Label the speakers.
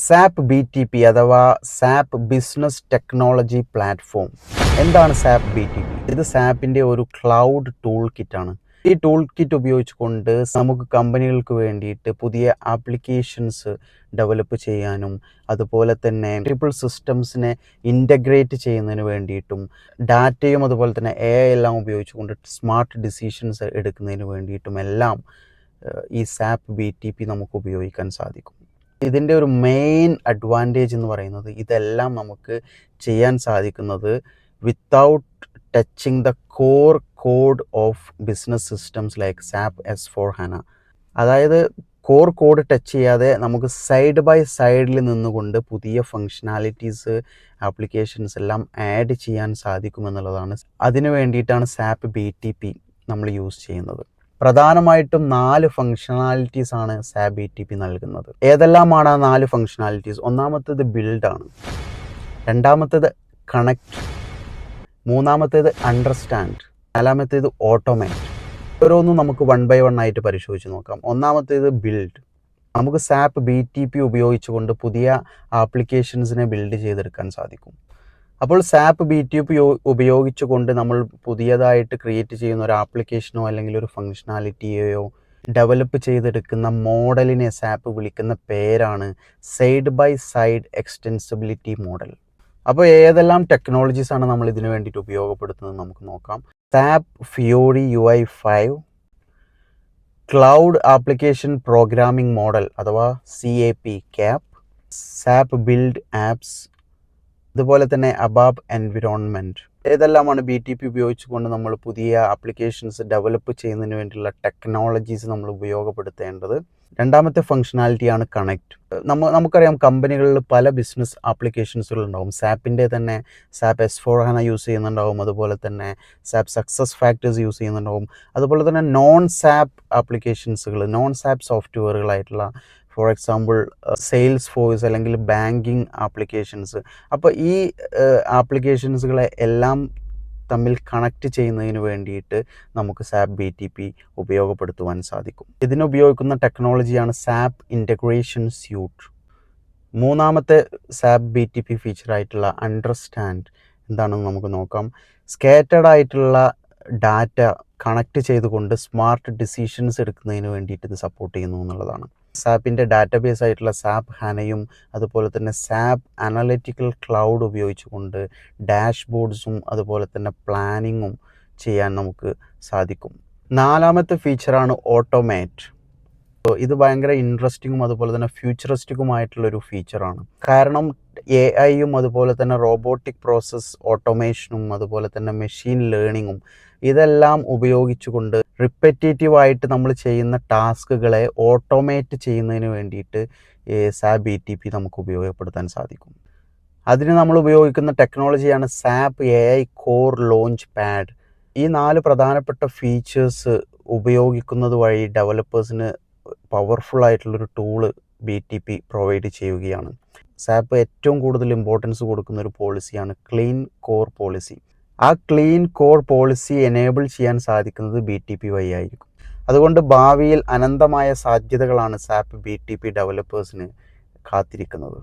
Speaker 1: Sap BTP അഥവാ sap business technology platform. എന്താണ് sap BTP? ഇത് സാപ്പിൻ്റെ ഒരു ക്ലൗഡ് ടൂൾ കിറ്റാണ്. ഈ ടൂൾ കിറ്റ് ഉപയോഗിച്ചുകൊണ്ട് നമുക്ക് കമ്പനികൾക്ക് വേണ്ടിയിട്ട് പുതിയ ആപ്ലിക്കേഷൻസ് ഡെവലപ്പ് ചെയ്യാനും അതുപോലെ തന്നെ മൾട്ടിപ്പിൾ സിസ്റ്റംസിനെ ഇൻ്റഗ്രേറ്റ് ചെയ്യുന്നതിന് വേണ്ടിയിട്ടും ഡാറ്റയും അതുപോലെ തന്നെ AI എല്ലാം ഉപയോഗിച്ചുകൊണ്ട് സ്മാർട്ട് ഡിസിഷൻസ് എടുക്കുന്നതിന് വേണ്ടിയിട്ടും എല്ലാം ഈ സാപ്പ് BTP നമുക്ക് ഉപയോഗിക്കാൻ സാധിക്കും. ഇതിൻ്റെ ഒരു മെയിൻ അഡ്വാൻറ്റേജ് എന്ന് പറയുന്നത് ഇതെല്ലാം നമുക്ക് ചെയ്യാൻ സാധിക്കുന്നത് without touching the core code of business systems like sap S/4HANA. അതായത് കോർ കോഡ് ടച്ച് ചെയ്യാതെ നമുക്ക് സൈഡ് ബൈ സൈഡിൽ നിന്നുകൊണ്ട് പുതിയ ഫങ്ഷനാലിറ്റീസ് ആപ്ലിക്കേഷൻസ് എല്ലാം ആഡ് ചെയ്യാൻ സാധിക്കുമെന്നുള്ളതാണ്. അതിനു വേണ്ടിയിട്ടാണ് സാപ്പ് BTP നമ്മൾ യൂസ് ചെയ്യുന്നത്. പ്രധാനമായിട്ടും 4 ഫങ്ഷണാലിറ്റീസ് ആണ് സാപ്പ് BTP നൽകുന്നത്. ഏതെല്ലാമാണ് ആ 4 ഫങ്ഷണാലിറ്റീസ്? ഒന്നാമത്തേത് ബിൽഡാണ്, രണ്ടാമത്തേത് കണക്ട്, മൂന്നാമത്തേത് അണ്ടർസ്റ്റാൻഡ്, നാലാമത്തേത് ഓട്ടോമേറ്റ്. ഓരോന്നും നമുക്ക് 1 by 1 ആയിട്ട് പരിശോധിച്ച് നോക്കാം. ഒന്നാമത്തേത് ബിൽഡ്. നമുക്ക് സാപ്പ് BTP ഉപയോഗിച്ചുകൊണ്ട് പുതിയ ആപ്ലിക്കേഷൻസിനെ ബിൽഡ് ചെയ്തെടുക്കാൻ സാധിക്കും. അപ്പോൾ സാപ്പ് BTP ഉപയോഗിച്ചുകൊണ്ട് നമ്മൾ പുതിയതായിട്ട് ക്രിയേറ്റ് ചെയ്യുന്ന ഒരു ആപ്ലിക്കേഷനോ അല്ലെങ്കിൽ ഒരു ഫങ്ഷനാലിറ്റിയെയോ ഡെവലപ്പ് ചെയ്തെടുക്കുന്ന മോഡലിനെ സാപ്പ് വിളിക്കുന്ന പേരാണ് side by side extensibility model. അപ്പോൾ ഏതെല്ലാം ടെക്നോളജീസാണ് നമ്മൾ ഇതിനു വേണ്ടിയിട്ട് ഉപയോഗപ്പെടുത്തുന്നത് നമുക്ക് നോക്കാം. SAP Fiori UI5, cloud application programming model അഥവാ CAP, സാപ്പ് ബിൽഡ് ആപ്സ്, അതുപോലെ തന്നെ അബാബ് എൻവിറോൺമെൻറ്റ്. ഏതെല്ലാമാണ് BTP ഉപയോഗിച്ചുകൊണ്ട് നമ്മൾ പുതിയ ആപ്ലിക്കേഷൻസ് ഡെവലപ്പ് ചെയ്യുന്നതിന് വേണ്ടിയുള്ള ടെക്നോളജീസ് നമ്മൾ ഉപയോഗപ്പെടുത്തേണ്ടത്. രണ്ടാമത്തെ ഫങ്ഷനാലിറ്റിയാണ് കണക്ട്. നമുക്കറിയാം കമ്പനികളിൽ പല ബിസിനസ് ആപ്ലിക്കേഷൻസുകളുണ്ടാവും. സാപ്പിൻ്റെ തന്നെ സാപ്പ് S/4HANA യൂസ് ചെയ്യുന്നുണ്ടാവും, അതുപോലെ തന്നെ സാപ്പ് സക്സസ് ഫാക്ടേഴ്സ് യൂസ് ചെയ്യുന്നുണ്ടാവും, അതുപോലെ തന്നെ നോൺ സാപ്പ് ആപ്ലിക്കേഷൻസുകൾ, നോൺ സാപ്പ് സോഫ്റ്റ്വെയറുകളായിട്ടുള്ള ഫോർ എക്സാമ്പിൾ സെയിൽസ് ഫോഴ്സ് അല്ലെങ്കിൽ ബാങ്കിങ് ആപ്ലിക്കേഷൻസ്. അപ്പോൾ ഈ ആപ്ലിക്കേഷൻസുകളെ എല്ലാം തമ്മിൽ കണക്റ്റ് ചെയ്യുന്നതിന് വേണ്ടിയിട്ട് നമുക്ക് സാപ്പ് BTP ഉപയോഗപ്പെടുത്തുവാൻ സാധിക്കും. ഇതിനുപയോഗിക്കുന്ന ടെക്നോളജിയാണ് സാപ്പ് ഇൻ്റഗ്രേഷൻ സ്യൂട്ട്. മൂന്നാമത്തെ സാപ്പ് BTP ഫീച്ചറായിട്ടുള്ള അണ്ടർസ്റ്റാൻഡ് എന്താണെന്ന് നമുക്ക് നോക്കാം. സ്കാറ്റേർഡ് ആയിട്ടുള്ള ഡാറ്റ കണക്റ്റ് ചെയ്തുകൊണ്ട് സ്മാർട്ട് ഡിസിഷൻസ് എടുക്കുന്നതിന് വേണ്ടിയിട്ട് ഇത് സപ്പോർട്ട് ചെയ്യുന്നു എന്നുള്ളതാണ്. സാപ്പിൻ്റെ ഡാറ്റാബേസ് ആയിട്ടുള്ള സാപ്പ് HANAയും അതുപോലെ തന്നെ സാപ്പ് അനലിറ്റിക്കൽ ക്ലൗഡ് ഉപയോഗിച്ചുകൊണ്ട് ഡാഷ്ബോർഡ്സും അതുപോലെ തന്നെ പ്ലാനിങ്ങും ചെയ്യാൻ നമുക്ക് സാധിക്കും. നാലാമത്തെ ഫീച്ചറാണ് ഓട്ടോമേറ്റ്. ഇത് ഭയങ്കര ഇൻട്രസ്റ്റിങ്ങും അതുപോലെ തന്നെ ഫ്യൂച്ചറിസ്റ്റിക്കുമായിട്ടുള്ളൊരു ഫീച്ചറാണ്. കാരണം AI-യും അതുപോലെ തന്നെ റോബോട്ടിക് പ്രോസസ് ഓട്ടോമേഷനും അതുപോലെ തന്നെ മെഷീൻ ലേണിങ്ങും ഇതെല്ലാം ഉപയോഗിച്ചുകൊണ്ട് റിപ്പറ്റേറ്റീവായിട്ട് നമ്മൾ ചെയ്യുന്ന ടാസ്കുകളെ ഓട്ടോമേറ്റ് ചെയ്യുന്നതിന് വേണ്ടിയിട്ട് സാപ്പ് BTP നമുക്ക് ഉപയോഗപ്പെടുത്താൻ സാധിക്കും. അതിന് നമ്മൾ ഉപയോഗിക്കുന്ന ടെക്നോളജിയാണ് SAP AI core launchpad. ഈ 4 പ്രധാനപ്പെട്ട ഫീച്ചേഴ്സ് ഉപയോഗിക്കുന്നത് വഴി ഡെവലപ്പേഴ്സിന് പവർഫുൾ ആയിട്ടുള്ളൊരു ടൂള് BTP പ്രൊവൈഡ് ചെയ്യുകയാണ്. സാപ്പ് ഏറ്റവും കൂടുതൽ ഇമ്പോർട്ടൻസ് കൊടുക്കുന്ന ഒരു പോളിസിയാണ് ക്ലീൻ കോർ പോളിസി. ആ ക്ലീൻ കോർ പോളിസി എനേബിൾ ചെയ്യാൻ സാധിക്കുന്നത് BTP വഴി ആയിരിക്കും. അതുകൊണ്ട് ഭാവിയിൽ അനന്തമായ സാധ്യതകളാണ് സാപ്പ് BTP ഡെവലപ്പേഴ്സിന് കാത്തിരിക്കുന്നത്.